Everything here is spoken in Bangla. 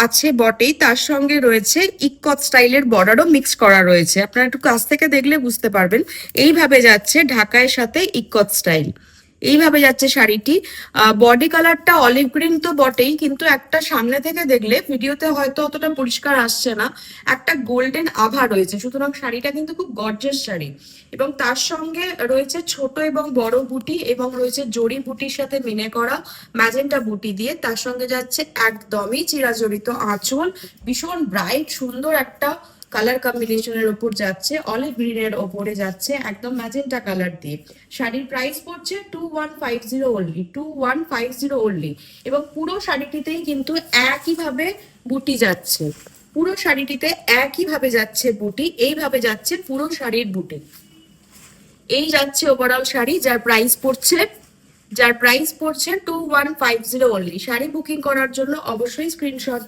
আছে বটেই, তার সঙ্গে রয়েছে ইক্কত স্টাইলের বর্ডারও মিক্স করা রয়েছে। আপনারা একটু কাছ থেকে দেখলে বুঝতে পারবেন। এইভাবে যাচ্ছে ঢাকাইয়ের সাথে ইক্কত স্টাইল, এইভাবে যাচ্ছে শাড়িটি। বডি কালারটা অলিভ গ্রিন তো বটেই, কিন্তু একটা সামনে থেকে দেখলে, ভিডিওতে হয়তো অতটা পরিষ্কার আসছে না, একটা গোল্ডেন আভা রয়েছে। সুতরাং শাড়িটা কিন্তু খুব গর্জিয়াস শাড়ি, এবং তার সঙ্গে রয়েছে ছোট এবং বড় বুটি, এবং রয়েছে জড়ি বুটির সাথে মিনে করা ম্যাজেন্টা বুটি দিয়ে। তার সঙ্গে যাচ্ছে একদমই চিরাচরিত আঁচল, ভীষণ ব্রাইট সুন্দর একটা কালার কম্বিনেশনের ওপর যাচ্ছে, অলিভ গ্রিনের ওপরে যাচ্ছে একদম ম্যাজেন্টা কালার দিয়ে। শাড়ির প্রাইস পড়ছে 2150 অনলি, 2150 অনলি। এবং পুরো শাড়িটিতেই কিন্তু একইভাবে বুটি যাচ্ছে, পুরো শাড়িটিতে একইভাবে যাচ্ছে বুটি, এইভাবে যাচ্ছে পুরো শাড়ির বুটি। এই যাচ্ছে ওভারঅল শাড়ি, যার প্রাইস পড়ছে 2150 অনলি। শাড়ি বুকিং করার জন্য অবশ্যই স্ক্রিনশট